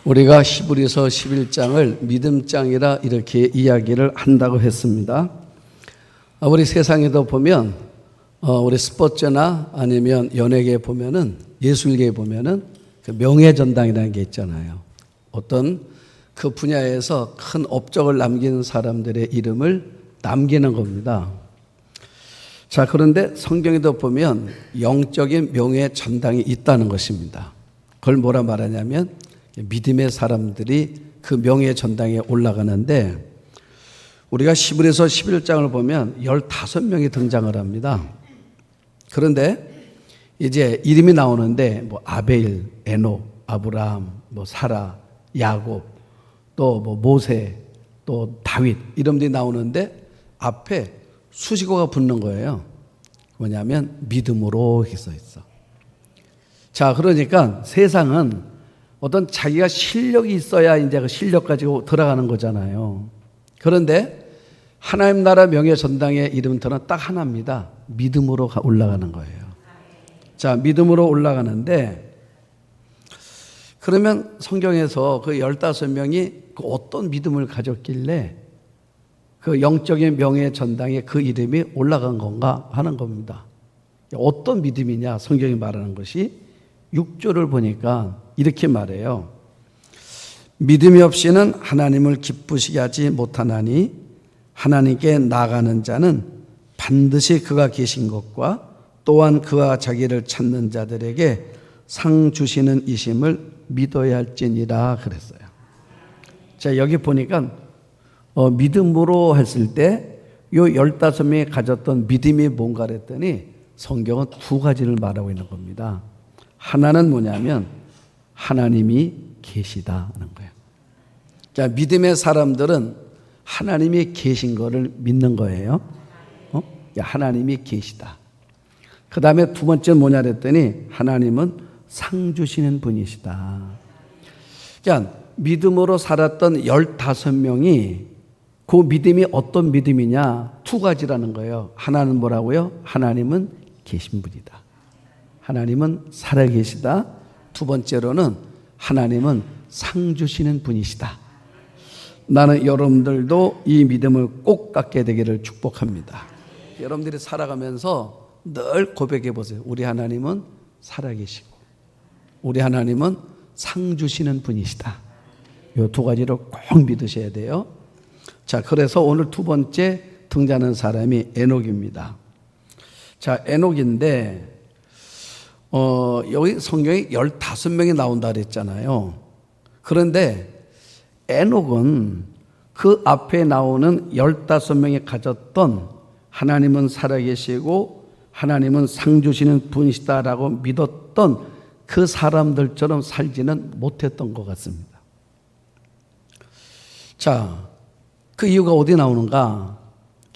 우리가 히브리서 11장을 믿음장이라 이렇게 이야기를 한다고 했습니다. 우리 세상에도 보면 우리 스포츠나 아니면 연예계에 보면은 예술계에 보면은 그 명예전당이라는 게 있잖아요. 어떤 그 분야에서 큰 업적을 남기는 사람들의 이름을 남기는 겁니다. 자, 그런데 성경에도 보면 영적인 명예전당이 있다는 것입니다. 그걸 뭐라 말하냐면 믿음의 사람들이 그 명예전당에 올라가는데 우리가 히브리서 11장을 보면 15명이 등장을 합니다. 그런데 이제 이름이 나오는데 뭐 아벨, 에녹, 아브라함, 뭐 사라, 야곱, 또 뭐 모세, 또 다윗 이름들이 나오는데 앞에 수식어가 붙는 거예요. 뭐냐면 믿음으로 이렇게 써 있어. 자, 그러니까 세상은 어떤 자기가 실력이 있어야 이제 그 실력 가지고 들어가는 거잖아요. 그런데 하나님 나라 명예전당의 이름터는 딱 하나입니다. 믿음으로 올라가는 거예요. 자, 믿음으로 올라가는데 그러면 성경에서 그 15명이 그 어떤 믿음을 가졌길래 그 영적인 명예전당에 그 이름이 올라간 건가 하는 겁니다. 어떤 믿음이냐 성경이 말하는 것이 6절을 보니까 이렇게 말해요. 믿음이 없이는 하나님을 기쁘시게 하지 못하나니 하나님께 나아가는 자는 반드시 그가 계신 것과 또한 그와 자기를 찾는 자들에게 상 주시는 이심을 믿어야 할지니라 그랬어요. 자, 여기 보니까 믿음으로 했을 때 이 15명이 가졌던 믿음이 뭔가 그랬더니 성경은 두 가지를 말하고 있는 겁니다. 하나는 뭐냐면 하나님이 계시다는 거예요. 자, 믿음의 사람들은 하나님이 계신 거를 믿는 거예요. 하나님이 계시다. 그 다음에 두 번째는 뭐냐 그랬더니 하나님은 상 주시는 분이시다. 자, 믿음으로 살았던 15명이 그 믿음이 어떤 믿음이냐? 두 가지라는 거예요. 하나는 뭐라고요? 하나님은 계신 분이다. 하나님은 살아계시다. 두 번째로는 하나님은 상 주시는 분이시다. 나는 여러분들도 이 믿음을 꼭 갖게 되기를 축복합니다. 여러분들이 살아가면서 늘 고백해 보세요. 우리 하나님은 살아계시고 우리 하나님은 상 주시는 분이시다. 이 두 가지를 꼭 믿으셔야 돼요. 자, 그래서 오늘 두 번째 등장하는 사람이 에녹입니다. 자, 에녹인데 여기 성경에 15명이 나온다 그랬잖아요. 그런데 에녹은 그 앞에 나오는 15명이 가졌던 하나님은 살아계시고 하나님은 상 주시는 분이시다라고 믿었던 그 사람들처럼 살지는 못했던 것 같습니다. 자, 그 이유가 어디 나오는가?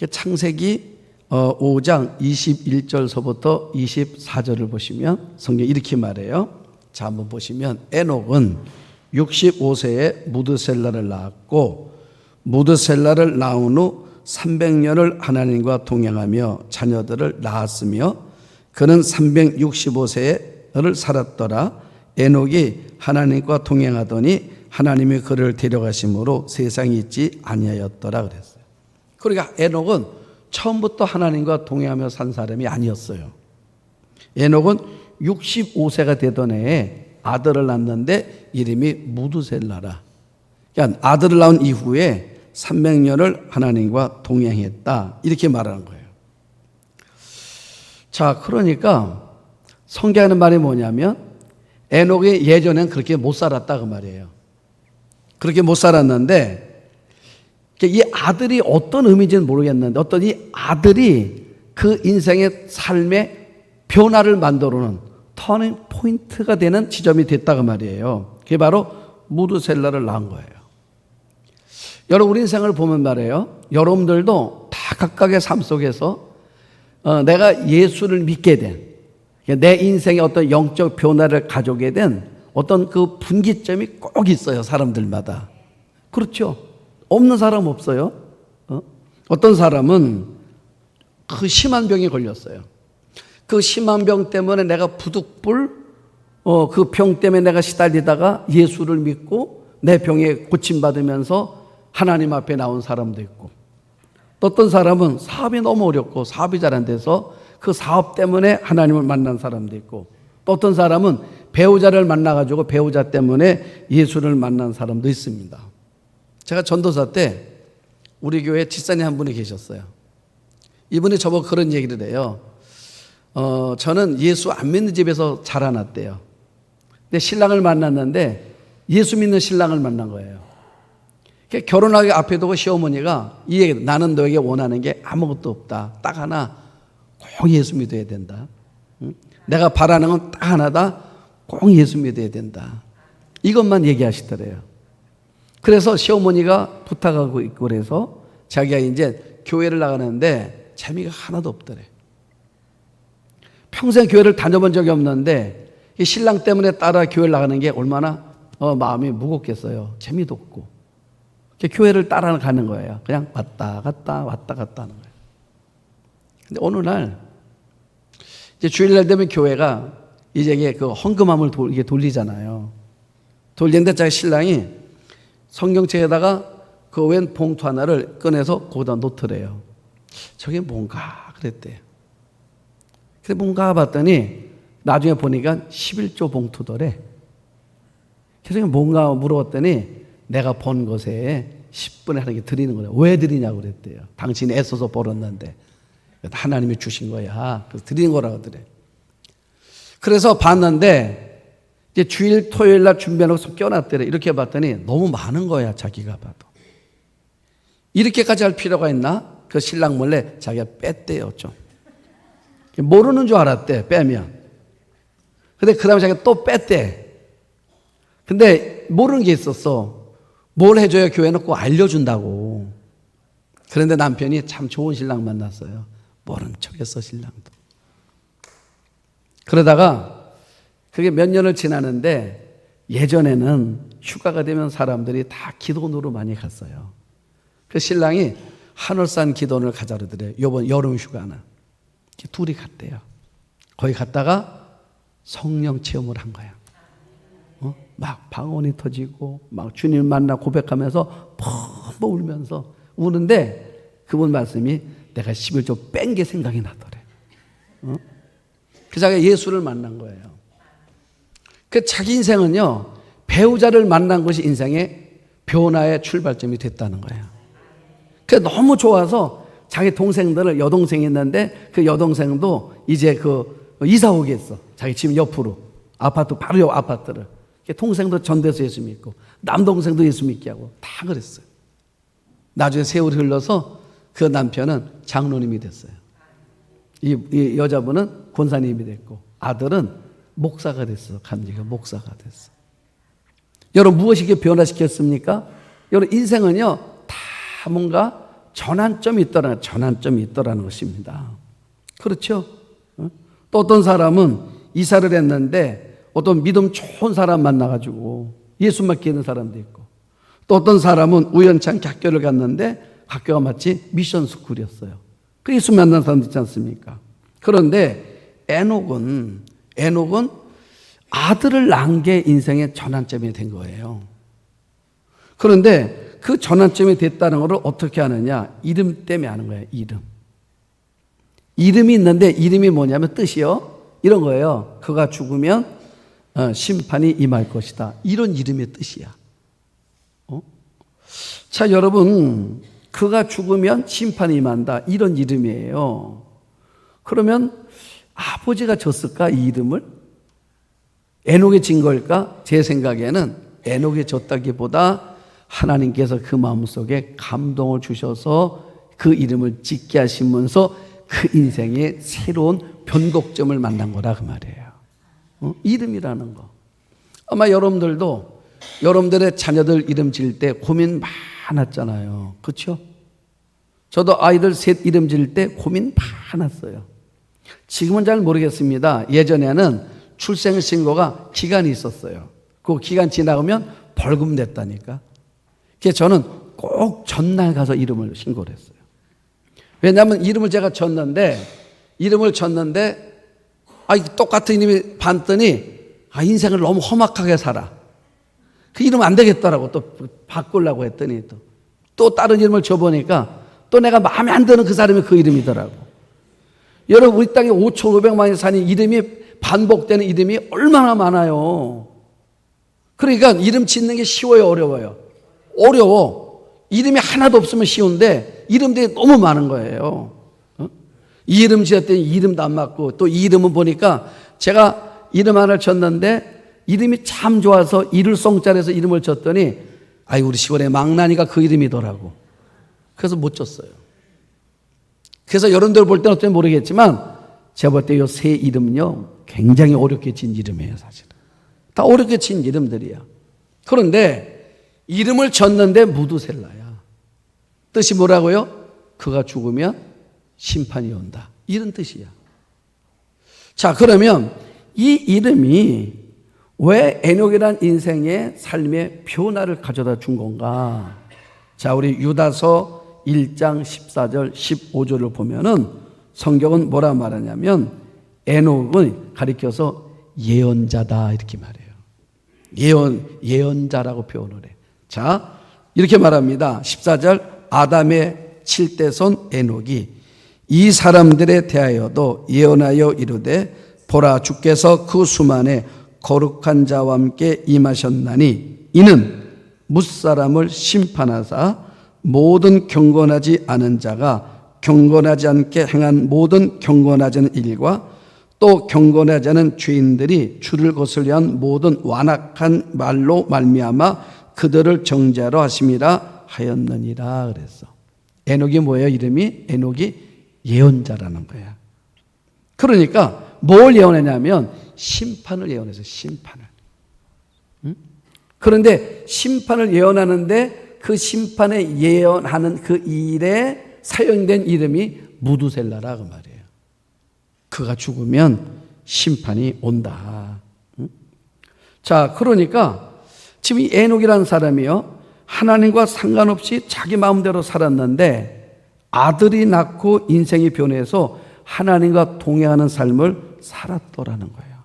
창세기 5장 21절서부터 24절을 보시면 성경이 이렇게 말해요. 자, 한번 보시면 에녹은 65세에 무드셀라를 낳았고 무드셀라를 낳은 후 300년을 하나님과 동행하며 자녀들을 낳았으며 그는 365세를 살았더라. 에녹이 하나님과 동행하더니 하나님이 그를 데려가심으로 세상에 있지 아니하였더라 그랬어요. 그러니까 에녹은 처음부터 하나님과 동행하며 산 사람이 아니었어요. 에녹은 65세가 되던 해에 아들을 낳았는데 이름이 무드셀라라. 그러니까 아들을 낳은 이후에 300년을 하나님과 동행했다. 이렇게 말하는 거예요. 자, 그러니까 성경하는 말이 뭐냐면 에녹이 예전엔 그렇게 못 살았다 그 말이에요. 그렇게 못 살았는데 이 아들이 어떤 의미인지는 모르겠는데 어떤 이 아들이 그 인생의 삶의 변화를 만들어놓은 터닝 포인트가 되는 지점이 됐다고 말이에요. 그게 바로 무드셀라를 낳은 거예요. 여러분 우리 인생을 보면 말이에요. 여러분들도 다 각각의 삶 속에서 내가 예수를 믿게 된 내 인생의 어떤 영적 변화를 가져오게 된 어떤 그 분기점이 꼭 있어요. 사람들마다. 그렇죠. 없는 사람 없어요. 어떤 사람은 그 심한 병이 걸렸어요. 그 심한 병 때문에 내가 부득불 그 병 때문에 내가 시달리다가 예수를 믿고 내 병에 고침받으면서 하나님 앞에 나온 사람도 있고, 또 어떤 사람은 사업이 너무 어렵고 사업이 잘 안 돼서 그 사업 때문에 하나님을 만난 사람도 있고, 또 어떤 사람은 배우자를 만나가지고 배우자 때문에 예수를 만난 사람도 있습니다. 제가 전도사 때 우리 교회 집사님 한 분이 계셨어요. 이분이 저보고 그런 얘기를 해요. 저는 예수 안 믿는 집에서 자라났대요. 근데 신랑을 만났는데 예수 믿는 신랑을 만난 거예요. 결혼하기 앞에 두고 시어머니가 이 얘기, 나는 너에게 원하는 게 아무것도 없다. 딱 하나, 꼭 예수 믿어야 된다. 내가 바라는 건 딱 하나다. 꼭 예수 믿어야 된다. 이것만 얘기하시더래요. 그래서 시어머니가 부탁하고 있고 그래서 자기가 이제 교회를 나가는데 재미가 하나도 없더래. 평생 교회를 다녀본 적이 없는데 이 신랑 때문에 따라 교회를 나가는 게 얼마나 마음이 무겁겠어요. 재미도 없고. 교회를 따라가는 거예요. 그냥 왔다 갔다 왔다 갔다 하는 거예요. 근데 어느 날 이제 주일날 되면 교회가 이제 이게 그 헌금함을 이게 돌리잖아요. 돌리는데 자기 신랑이 성경책에다가 그 웬 봉투 하나를 꺼내서 거기다 놓더래요. 저게 뭔가 그랬대요. 근데 뭔가 봤더니 나중에 보니까 11조 봉투더래. 그래서 뭔가 물어봤더니 내가 번 것에 10분의 하나님께 드리는 거예요. 왜 드리냐고 그랬대요. 당신이 애써서 벌었는데 하나님이 주신 거야. 그래서 드리는 거라고 하더래. 그래서 봤는데 이제 주일 토요일 날 준비해놓고 껴놨더래. 이렇게 봤더니 너무 많은 거야. 자기가 봐도. 이렇게까지 할 필요가 있나? 그 신랑 몰래 자기가 뺐대요. 좀 모르는 줄 알았대. 빼면. 근데 그 다음에 자기가 또 뺐대. 근데 모르는 게 있었어. 뭘 해줘야 교회는 꼭 알려준다고. 그런데 남편이 참 좋은 신랑 만났어요. 모른 척했어 신랑도. 그러다가 그게 몇 년을 지나는데 예전에는 휴가가 되면 사람들이 다 기도원으로 많이 갔어요. 그 신랑이 하늘산 기도원을 가자 그러더래요. 이번 여름 휴가는. 둘이 갔대요. 거기 갔다가 성령 체험을 한 거야. 막 방언이 터지고 막 주님 만나 고백하면서 펑펑 울면서 우는데 그분 말씀이 내가 11조 뺀 게 생각이 나더래. 그 자기가 예수를 만난 거예요. 그 자기 인생은요, 배우자를 만난 것이 인생의 변화의 출발점이 됐다는 거예요. 그 너무 좋아서 자기 동생들을, 여동생이 있는데 그 여동생도 이제 그 이사 오겠어. 자기 집 옆으로 아파트, 바로 옆 아파트를. 동생도 전도해서 예수 믿고 남동생도 예수 믿게 하고 다 그랬어요. 나중에 세월이 흘러서 그 남편은 장로님이 됐어요. 이 여자분은 권사님이 됐고 아들은 목사가 됐어. 간지가 목사가 됐어. 여러분 무엇이 이렇게 변화시켰습니까? 여러분 인생은요 다 뭔가 전환점이 있더라는 것입니다. 그렇죠? 또 어떤 사람은 이사를 했는데 어떤 믿음 좋은 사람 만나가지고 예수 믿게 되는 사람도 있고, 또 어떤 사람은 우연찮게 학교를 갔는데 학교가 마치 미션 스쿨이었어요. 그 예수 만난 사람도 있지 않습니까? 그런데 에녹은 아들을 낳은 게 인생의 전환점이 된 거예요. 그런데 그 전환점이 됐다는 것을 어떻게 하느냐? 이름 때문에 하는 거예요. 이름이 있는데 이름이 뭐냐면 뜻이요. 이런 거예요. 그가 죽으면 심판이 임할 것이다. 이런 이름의 뜻이야. 자, 여러분, 그가 죽으면 심판이 임한다. 이런 이름이에요. 그러면 아버지가 줬을까? 이 이름을? 에녹이 진 걸까? 제 생각에는 에녹이 줬다기보다 하나님께서 그 마음속에 감동을 주셔서 그 이름을 짓게 하시면서 그 인생의 새로운 변곡점을 만난 거라 그 말이에요. 이름이라는 거. 아마 여러분들도 여러분들의 자녀들 이름 지을 때 고민 많았잖아요. 그렇죠? 저도 아이들 셋 이름 지을 때 고민 많았어요. 지금은 잘 모르겠습니다. 예전에는 출생신고가 기간이 있었어요. 그 기간 지나가면 벌금 냈다니까. 그래서 저는 꼭 전날 가서 이름을 신고를 했어요. 왜냐하면 이름을 제가 줬는데 똑같은 이름이 봤더니 인생을 너무 험악하게 살아. 그 이름 안 되겠더라고. 또 바꾸려고 했더니 또 다른 이름을 줘보니까 또 내가 마음에 안 드는 그 사람이 그 이름이더라고. 여러분, 우리 땅에 5,500만이 사는 이름이 반복되는 이름이 얼마나 많아요. 그러니까 이름 짓는 게 쉬워요, 어려워요? 어려워. 이름이 하나도 없으면 쉬운데 이름들이 너무 많은 거예요. 이 이름 지었더니 이름도 안 맞고, 또 이 이름은 보니까 제가 이름 하나를 졌는데 이름이 참 좋아서 이룰송자에서 이름을 졌더니 우리 시골에 망나니가 그 이름이더라고. 그래서 못 졌어요. 그래서 여러분들 볼 때는 어떨지 모르겠지만 제가 볼 때 이 세 이름은요 굉장히 어렵게 진 이름이에요. 사실은 다 어렵게 진 이름들이야. 그런데 이름을 졌는데 무두셀라야. 뜻이 뭐라고요? 그가 죽으면 심판이 온다, 이런 뜻이야. 자, 그러면 이 이름이 왜 에녹이란 인생의 삶의 변화를 가져다 준 건가? 자, 우리 유다서 1장 14절 15절을 보면은 성경은 뭐라 말하냐면 에녹은 가리켜서 예언자다 이렇게 말해요. 예언자라고 표현을 해. 자, 이렇게 말합니다. 14절 아담의 7대손 에녹이 이 사람들에 대하여도 예언하여 이르되 보라 주께서 그 수만에 거룩한 자와 함께 임하셨나니 이는 뭇사람을 심판하사 모든 경건하지 않은 자가 경건하지 않게 행한 모든 경건하지 않은 일과 또 경건하지 않은 죄인들이 주를 거슬려 한 모든 완악한 말로 말미암아 그들을 정죄하러 하심이라 하였느니라 그랬어. 에녹이 뭐예요? 이름이 에녹이 예언자라는 거야. 그러니까 뭘 예언했냐면 심판을 예언해서 심판을. 그런데 심판을 예언하는데 그 심판에 예언하는 그 일에 사용된 이름이 무두셀라라 그 말이에요. 그가 죽으면 심판이 온다. 자, 그러니까 지금 이 에녹이라는 사람이요 하나님과 상관없이 자기 마음대로 살았는데 아들이 낳고 인생이 변해서 하나님과 동행하는 삶을 살았더라는 거예요.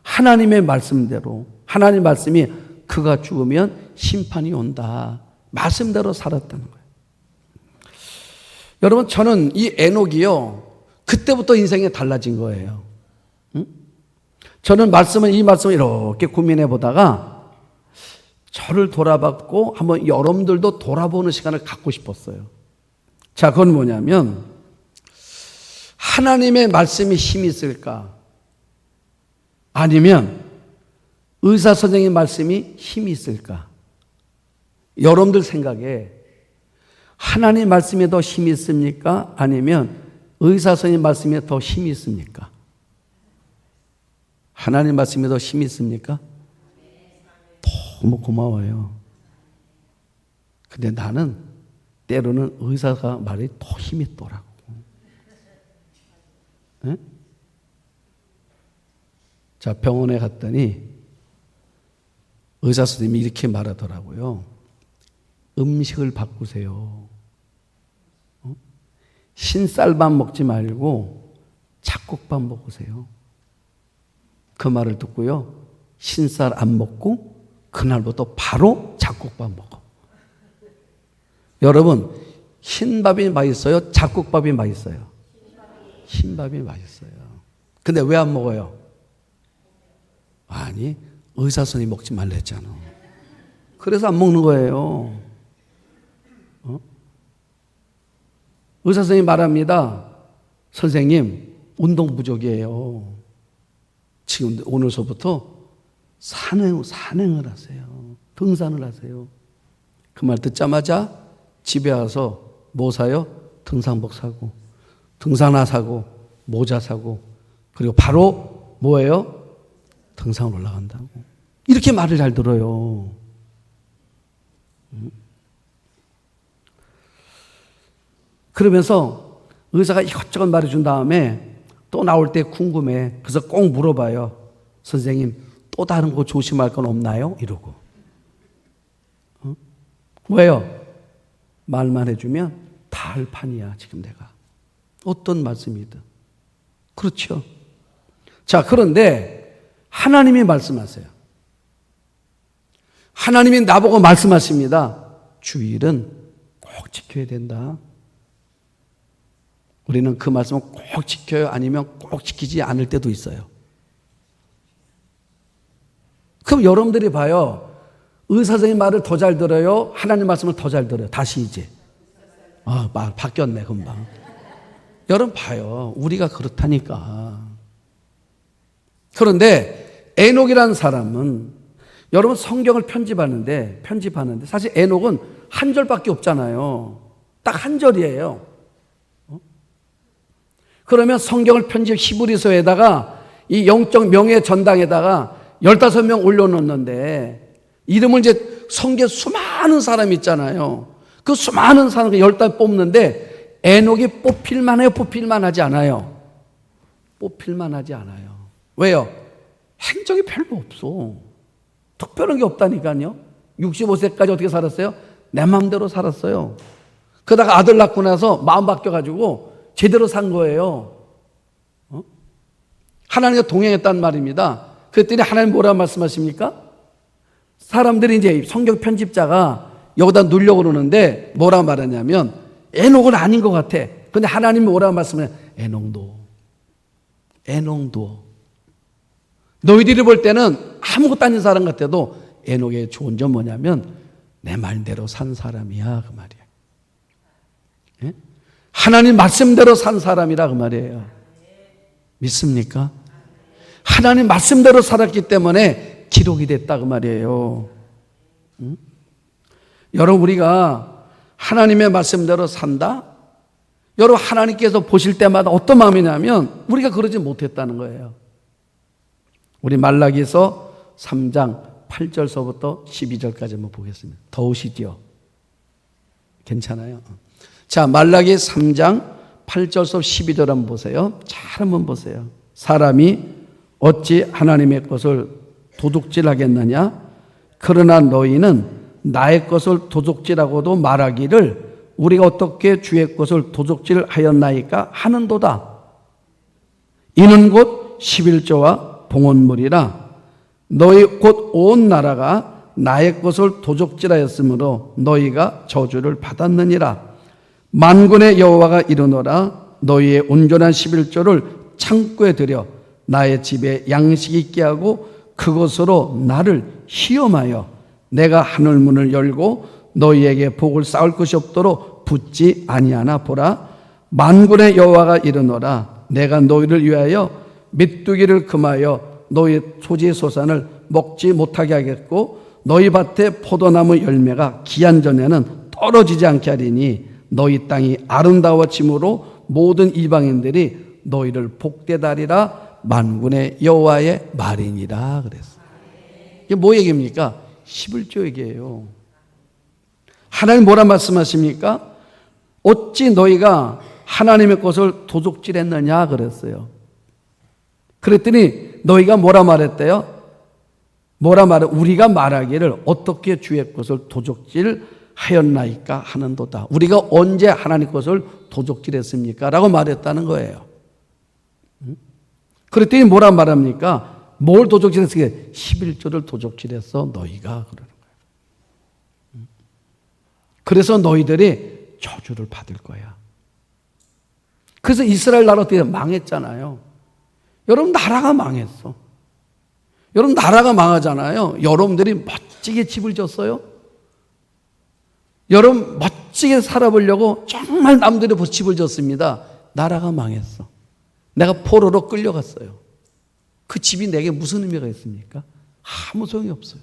하나님의 말씀대로, 하나님 말씀이 그가 죽으면 심판이 온다, 말씀대로 살았다는 거예요. 여러분, 저는 이 에녹이요 그때부터 인생이 달라진 거예요. 저는 이 말씀을 이렇게 고민해 보다가 저를 돌아봤고 한번 여러분들도 돌아보는 시간을 갖고 싶었어요. 자, 그건 뭐냐면 하나님의 말씀이 힘이 있을까? 아니면 의사 선생님 말씀이 힘이 있을까? 여러분들 생각에 하나님 말씀이 더 힘이 있습니까? 아니면 의사 선생님 말씀이 더 힘이 있습니까? 하나님 말씀이 더 힘이 있습니까? 너무 고마워요. 근데 나는 때로는 의사가 말이 더 힘이 있더라고. 네? 자, 병원에 갔더니 의사 선생님이 이렇게 말하더라고요. 음식을 바꾸세요. 신쌀밥 먹지 말고 잡곡밥 먹으세요. 그 말을 듣고요, 신쌀 안 먹고 그날부터 바로 잡곡밥 먹어. 여러분, 흰밥이 맛있어요? 잡곡밥이 맛있어요? 흰밥이 맛있어요. 근데 왜 안 먹어요? 아니, 의사 선생님이 먹지 말라 했잖아. 그래서 안 먹는 거예요. 의사 선생님이 말합니다. 선생님, 운동 부족이에요. 지금 오늘서부터 산행을 하세요. 등산을 하세요. 그 말 듣자마자 집에 와서 뭐 사요? 등산복 사고, 등산화 사고, 모자 사고, 그리고 바로 뭐예요? 등산 올라간다고. 이렇게 말을 잘 들어요. 그러면서 의사가 이것저것 말해준 다음에 또 나올 때 궁금해. 그래서 꼭 물어봐요. 선생님, 또 다른 거 조심할 건 없나요? 이러고. 왜요? 말만 해주면 다 할 판이야, 지금 내가. 어떤 말씀이든. 그렇죠. 자, 그런데 하나님이 말씀하세요. 하나님이 나보고 말씀하십니다. 주일은 꼭 지켜야 된다. 우리는 그 말씀을 꼭 지켜요? 아니면 꼭 지키지 않을 때도 있어요. 그럼 여러분들이 봐요. 의사 선생님 말을 더 잘 들어요? 하나님 말씀을 더 잘 들어요? 다시 이제. 말 바뀌었네, 금방. 여러분 봐요. 우리가 그렇다니까. 그런데 에녹이라는 사람은 여러분 성경을 편집하는데 사실 에녹은 한 절밖에 없잖아요. 딱 한 절이에요. 그러면 성경을 편집 히브리서에다가 이 영적 명예 전당에다가 15명 올려놓는데 이름을 이제 성경에 수많은 사람이 있잖아요. 그 수많은 사람을 10단 뽑는데 에녹이 뽑힐만 해요? 뽑힐만 하지 않아요? 뽑힐만 하지 않아요. 왜요? 행적이 별로 없어. 특별한 게 없다니까요. 65세까지 어떻게 살았어요? 내 마음대로 살았어요. 그러다가 아들 낳고 나서 마음 바뀌어가지고 제대로 산 거예요. 하나님과 동행했단 말입니다. 그랬더니 하나님 뭐라 말씀하십니까? 사람들이 이제 성경 편집자가 여기다 누려고 그러는데 뭐라 말하냐면 에녹은 아닌 것 같아. 근데 하나님이 뭐라 말씀해? 에녹도. 너희들이 볼 때는 아무것도 아닌 사람 같아도 에녹의 좋은 점 뭐냐면 내 말대로 산 사람이야, 그 말이야. 예? 하나님 말씀대로 산 사람이라 그 말이에요. 믿습니까? 하나님 말씀대로 살았기 때문에 기록이 됐다 그 말이에요. 응? 여러분 우리가 하나님의 말씀대로 산다? 여러분 하나님께서 보실 때마다 어떤 마음이냐면 우리가 그러지 못했다는 거예요. 우리 말라기서 3장 8절서부터 12절까지 한번 보겠습니다. 더우시죠? 괜찮아요? 자, 말라기 3장 8절서 12절 한번 보세요. 잘 한번 보세요. 사람이 어찌 하나님의 것을 도둑질하겠느냐? 그러나 너희는 나의 것을 도둑질하고도 말하기를 우리가 어떻게 주의 것을 도둑질하였나이까 하는도다. 이는 곧 11조와 봉헌물이라. 너희 곧 온 나라가 나의 것을 도둑질하였으므로 너희가 저주를 받았느니라. 만군의 여호와가 이르노라. 너희의 온전한 11조를 창고에 들여 나의 집에 양식 있게 하고 그것으로 나를 시험하여 내가 하늘문을 열고 너희에게 복을 쌓을 것이 없도록 붙지 아니하나 보라. 만군의 여호와가 이르노라. 내가 너희를 위하여 메뚜기를 금하여 너희 토지의 소산을 먹지 못하게 하겠고 너희 밭에 포도나무 열매가 기한 전에는 떨어지지 않게 하리니 너희 땅이 아름다워짐으로 모든 이방인들이 너희를 복되다리라. 만군의 여호와의 말이니라 그랬어요. 이게 뭐 얘기입니까? 11조 얘기예요. 하나님 뭐라 말씀하십니까? 어찌 너희가 하나님의 것을 도둑질했느냐 그랬어요. 그랬더니 너희가 뭐라 말했대요? 우리가 말하기를 어떻게 주의 것을 도둑질하였나이까 하는도다. 우리가 언제 하나님 것을 도둑질했습니까? 라고 말했다는 거예요. 그랬더니 뭐라 말합니까? 뭘 도둑질했어요? 11조를 도둑질했어 너희가 그러는 거예요. 그래서 너희들이 저주를 받을 거야. 그래서 이스라엘 나라 어떻게 망했잖아요. 여러분 나라가 망했어. 여러분 나라가 망하잖아요. 여러분들이 멋지게 집을 졌어요. 여러분 멋지게 살아보려고 정말 남들이 집을 졌습니다. 나라가 망했어. 내가 포로로 끌려갔어요. 그 집이 내게 무슨 의미가 있습니까? 아무 소용이 없어요.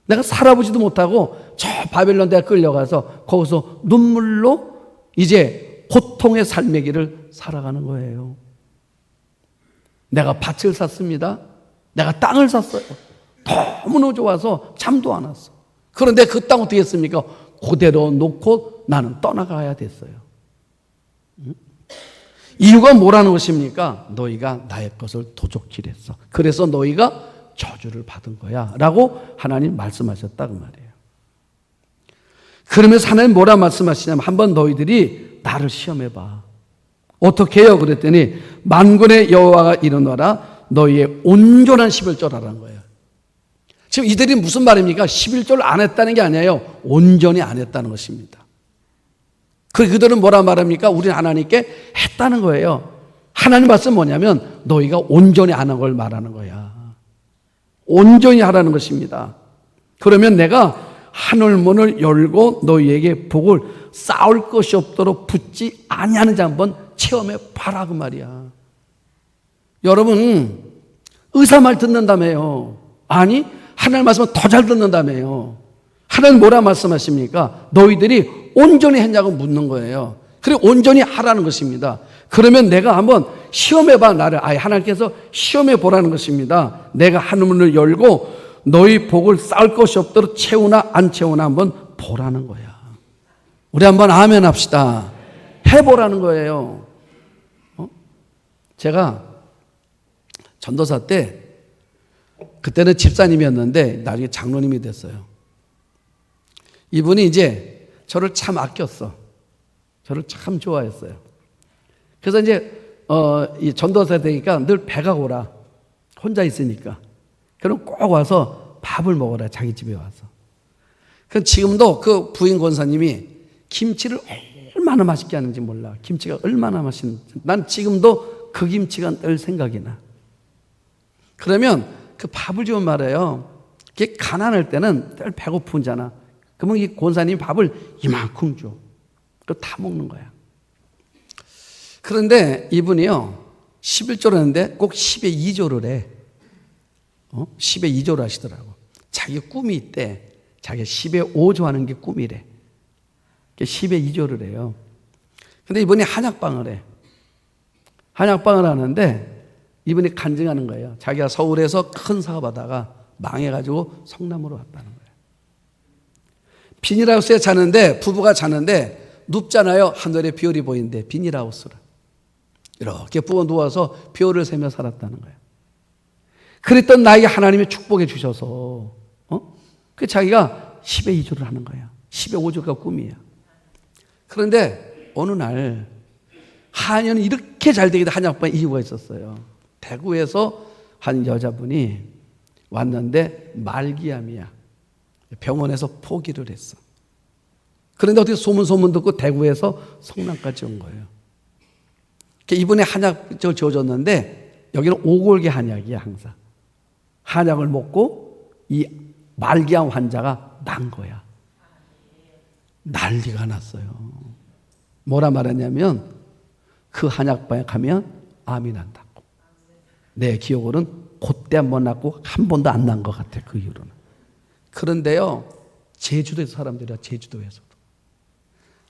내가 살아보지도 못하고 저 바벨론 대에 끌려가서 거기서 눈물로 이제 고통의 삶의 길을 살아가는 거예요. 내가 밭을 샀습니다. 내가 땅을 샀어요. 너무너무 좋아서 잠도 안 왔어. 그런데 그 땅 어떻게 했습니까? 그대로 놓고 나는 떠나가야 됐어요. 이유가 뭐라는 것입니까? 너희가 나의 것을 도둑질했어. 그래서 너희가 저주를 받은 거야 라고 하나님 말씀하셨다 그 말이에요. 그러면서 하나님 뭐라 말씀하시냐면 한번 너희들이 나를 시험해봐. 어떻게 해요? 그랬더니 만군의 여호와가 이르노라. 너희의 온전한 11조라는 거예요. 지금 이들이 무슨 말입니까? 11조를 안 했다는 게 아니에요. 온전히 안 했다는 것입니다. 그들은 뭐라 말합니까? 우리는 하나님께 했다는 거예요. 하나님 말씀 뭐냐면 너희가 온전히 안 한 걸 말하는 거야. 온전히 하라는 것입니다. 그러면 내가 하늘 문을 열고 너희에게 복을 쌓을 것이 없도록 붙지 아니하는지 한번 체험해 봐라 그 말이야. 여러분 의사 말 듣는다며요. 아니 하나님 말씀은 더 잘 듣는다며요. 하나님 뭐라 말씀하십니까? 너희들이 온전히 했냐고 묻는 거예요. 그래 온전히 하라는 것입니다. 그러면 내가 한번 시험해봐 나를. 아예 하나님께서 시험해 보라는 것입니다. 내가 하늘문을 열고 너희 복을 쌓을 것이 없도록 채우나 안 채우나 한번 보라는 거야. 우리 한번 아멘 합시다. 해보라는 거예요. 제가 전도사 때 그때는 집사님이었는데 나중에 장로님이 됐어요. 이분이 이제 저를 참 아꼈어. 저를 참 좋아했어요. 그래서 이제 이 전도사 되니까 늘 배가 고라. 혼자 있으니까. 그럼 꼭 와서 밥을 먹어라. 자기 집에 와서. 그럼 지금도 그 부인 권사님이 김치를 얼마나 맛있게 하는지 몰라. 김치가 얼마나 맛있는지. 난 지금도 그 김치가 늘 생각이 나. 그러면 그 밥을 주면 말해요. 이게 가난할 때는 늘 배고픈잖아. 그러면 이 권사님이 밥을 이만큼 줘. 그거 다 먹는 거야. 그런데 이분이요 11조를 했는데 꼭 10에 2조를 해. 10에 2조를 하시더라고. 자기 꿈이 있대. 자기가 10에 5조 하는 게 꿈이래. 10에 2조를 해요. 근데 이분이 한약방을 해. 한약방을 하는데 이분이 간증하는 거예요. 자기가 서울에서 큰 사업하다가 망해가지고 성남으로 왔다는 거예요. 비닐하우스에 자는데 부부가 자는데 눕잖아요. 하늘에 별이 보이는데 비닐하우스를 이렇게 부어 누워서 별을 세며 살았다는 거예요. 그랬던 나에게 하나님이 축복해 주셔서 그 자기가 10에 2조를 하는 거야. 10에 5조가 꿈이야. 그런데 어느 날 한의원이 이렇게 잘 되게 된 한약방에 이유가 있었어요. 대구에서 한 여자분이 왔는데 말기암이야. 병원에서 포기를 했어. 그런데 어떻게 소문 듣고 대구에서 성남까지 온 거예요. 이분이 한약을 지어줬는데 여기는 오골계 한약이야 항상. 한약을 먹고 이 말기암 환자가 난 거야. 난리가 났어요. 뭐라 말했냐면 그 한약방에 가면 암이 난다고. 내 기억으로는 그때 한 번 났고 한 번도 안 난 것 같아 그 이후로는. 그런데요 제주도에서 사람들이야. 제주도에서도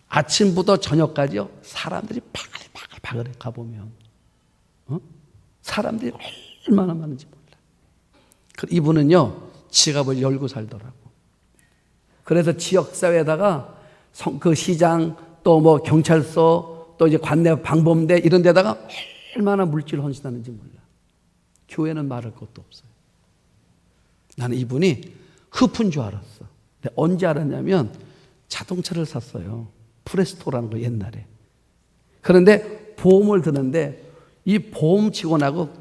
아침부터 저녁까지요 사람들이 바글바글 가보면 사람들이 얼마나 많은지 몰라. 이분은요 지갑을 열고 살더라고. 그래서 지역사회에다가 그 시장 또 뭐 경찰서 또 이제 관내 방범대 이런 데다가 얼마나 물질 헌신하는지 몰라. 교회는 말할 것도 없어요. 나는 이분이 흡은 줄 알았어. 근데 언제 알았냐면 자동차를 샀어요. 프레스토라는 거 옛날에. 그런데 보험을 드는데 이 보험 직원하고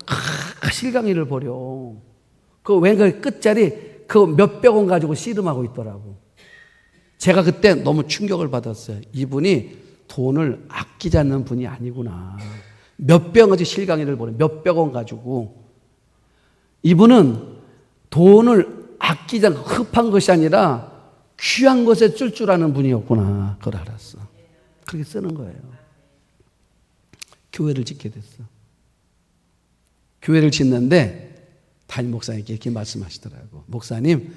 실강이를 벌여. 그 왠가 끝자리 그 몇백 원 가지고 씨름하고 있더라고. 제가 그때 너무 충격을 받았어요. 이분이 돈을 아끼지 않는 분이 아니구나. 몇백 원짜리 실강이를 벌여. 몇백 원 가지고. 이분은 돈을 아끼지 않고 흡한 것이 아니라 귀한 것에 쓸 줄 아는 분이었구나. 그걸 알았어. 그렇게 쓰는 거예요. 교회를 짓게 됐어. 교회를 짓는데 담임 목사님께 이렇게 말씀하시더라고. 목사님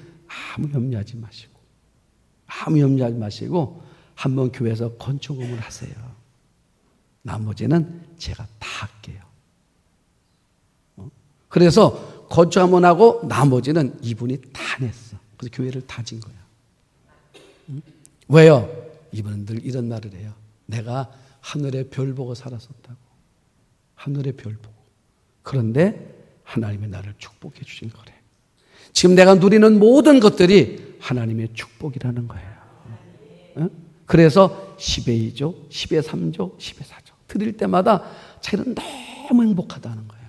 아무 염려하지 마시고 아무 염려하지 마시고 한번 교회에서 건축업을 하세요. 나머지는 제가 다 할게요. 그래서 건축 한번 하고 나머지는 이분이 다 냈어. 그래서 교회를 다 진 거야. 왜요? 이분은 늘 이런 말을 해요. 내가 하늘의 별 보고 살았었다고. 하늘의 별 보고. 그런데 하나님이 나를 축복해 주신 거래. 지금 내가 누리는 모든 것들이 하나님의 축복이라는 거예요. 그래서 10에 2조, 10에 3조, 10에 4조 드릴 때마다 자기는 너무 행복하다는 거예요.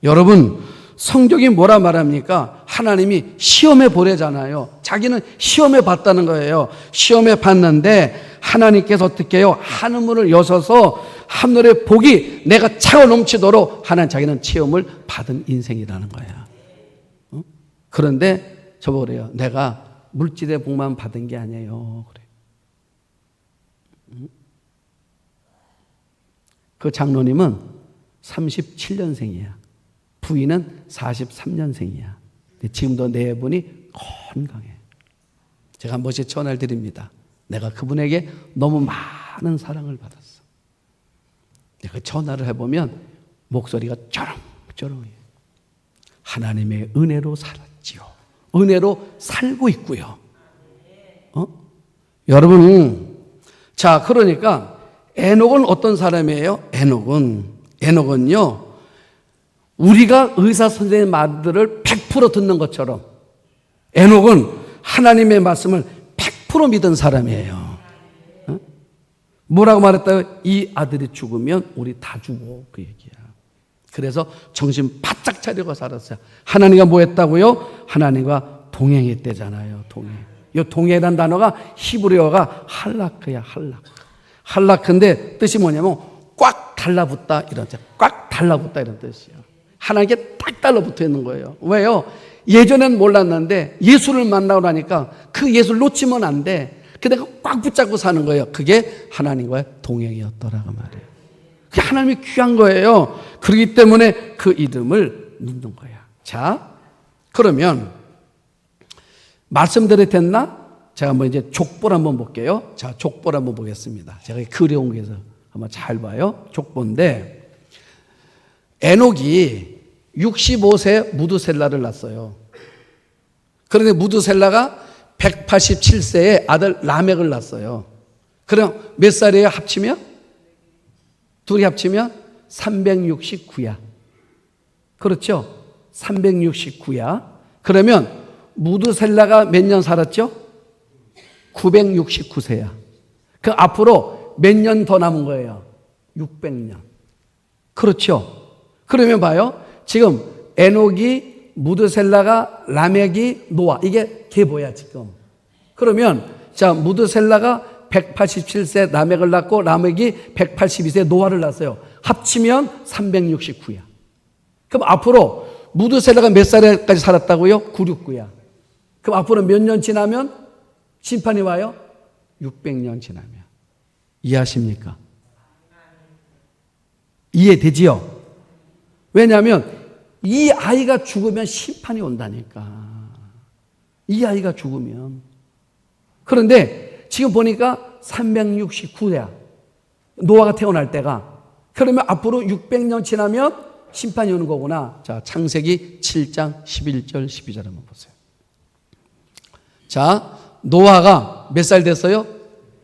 여러분 성경이 뭐라 말합니까? 하나님이 시험해 보래잖아요. 자기는 시험해 봤다는 거예요. 시험해 봤는데 하나님께서 어떻게 해요? 하늘문을 여셔서 하늘의 복이 내가 차고 넘치도록 하나님 자기는 체험을 받은 인생이라는 거야. 그런데 저보고 그래요. 내가 물질의 복만 받은 게 아니에요. 그래. 그 장로님은 37년생이야. 부인은 43년생이야. 지금도 네 분이 건강해. 제가 한 번씩 전화를 드립니다. 내가 그분에게 너무 많은 사랑을 받았어. 내가 전화를 해보면 목소리가 쩌렁쩌렁해. 하나님의 은혜로 살았지요. 은혜로 살고 있고요. 여러분, 자, 그러니까 에녹은 어떤 사람이에요? 에녹은요, 우리가 의사 선생님 말들을 100% 듣는 것처럼 에녹은 하나님의 말씀을 100% 믿은 사람이에요. 뭐라고 말했다요? 이 아들이 죽으면 우리 다 죽어. 그 얘기야. 그래서 정신 바짝 차리고 살았어요. 하나님과 뭐 했다고요? 하나님과 동행했대잖아요. 이 동행이라는 단어가 히브리어가 할라크야. 할라크인데 뜻이 뭐냐면 꽉 달라붙다 이런 뜻. 꽉 달라붙다 이런 뜻이에요. 하나님께 딱 달라붙어 있는 거예요. 왜요? 예전엔 몰랐는데 예수를 만나고 나니까 그 예수를 놓치면 안 돼. 근데 꽉 붙잡고 사는 거예요. 그게 하나님과의 동행이었더라고 말이에요. 그게 하나님이 귀한 거예요. 그렇기 때문에 그 이름을 믿는 거야. 자, 그러면 말씀대로 됐나? 제가 한번 이제 족보를 한번 볼게요. 자, 족보를 한번 보겠습니다. 제가 그려온 게 있어서 한번 잘 봐요. 족보인데 에녹이 65세 무드셀라를 낳았어요. 그런데 무드셀라가 187세에 아들 라멕을 낳았어요. 그럼 몇 살이에요? 합치면? 둘이 합치면 369야. 그렇죠? 369야. 그러면 무드셀라가 몇 년 살았죠? 969세야. 그 앞으로 몇 년 더 남은 거예요? 600년. 그렇죠? 그러면 봐요. 지금 에녹이, 무드셀라가, 라멕이, 노아. 이게 계보야 지금. 그러면 자, 무드셀라가 187세 라멕을 낳고 라멕이 182세 노아를 낳았어요. 합치면 369야. 그럼 앞으로 무드셀라가 몇 살까지 살았다고요? 969야. 그럼 앞으로 몇 년 지나면 심판이 와요? 600년 지나면. 이해하십니까? 이해되지요? 왜냐하면 이 아이가 죽으면 심판이 온다니까. 이 아이가 죽으면. 그런데 지금 보니까 369세야. 노아가 태어날 때가. 그러면 앞으로 600년 지나면 심판이 오는 거구나. 자, 창세기 7장 11절 12절 한번 보세요. 자, 노아가 몇 살 됐어요?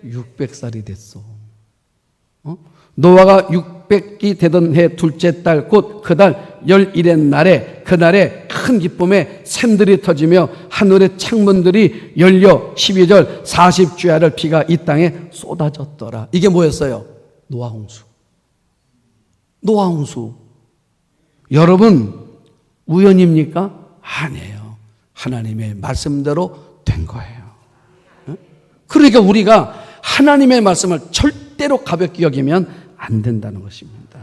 600살이 됐어. 노아가 600이 되던 해 둘째 달 곧 그 달 11의 날에 그날에 큰 기쁨에 샘들이 터지며 하늘의 창문들이 열려 12절 40주야를 비가 이 땅에 쏟아졌더라. 이게 뭐였어요? 노아홍수. 노아홍수. 여러분 우연입니까? 아니에요. 하나님의 말씀대로 된 거예요. 그러니까 우리가 하나님의 말씀을 절대로 가볍게 여기면 안 된다는 것입니다.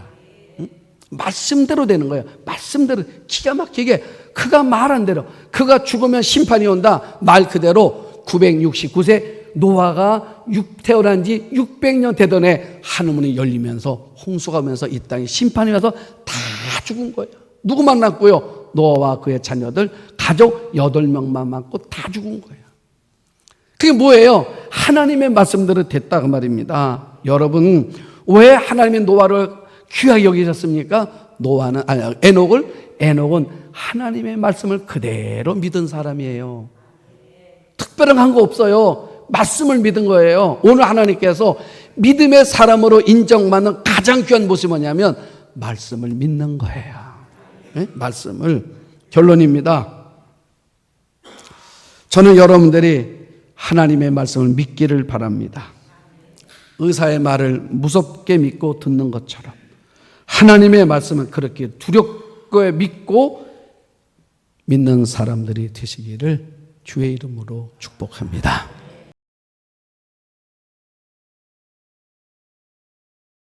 말씀대로 되는 거예요. 말씀대로 기가 막히게 그가 말한 대로 그가 죽으면 심판이 온다. 말 그대로 969세 노아가 태어난 지 600년 되던 해 하늘문이 열리면서 홍수가 오면서 이 땅에 심판이 와서 다 죽은 거예요. 누구만 남고요? 노아와 그의 자녀들 가족 8명만 남고 다 죽은 거예요. 그게 뭐예요? 하나님의 말씀대로 됐다고 말입니다. 여러분 왜 하나님의 노아를 귀하게 여기셨습니까? 에녹은 하나님의 말씀을 그대로 믿은 사람이에요. 특별한 거 없어요. 말씀을 믿은 거예요. 오늘 하나님께서 믿음의 사람으로 인정받는 가장 귀한 모습이 뭐냐면 말씀을 믿는 거예요. 네? 말씀을. 결론입니다. 저는 여러분들이 하나님의 말씀을 믿기를 바랍니다. 의사의 말을 무섭게 믿고 듣는 것처럼 하나님의 말씀은 그렇게 두렵게 믿고 믿는 사람들이 되시기를 주의 이름으로 축복합니다.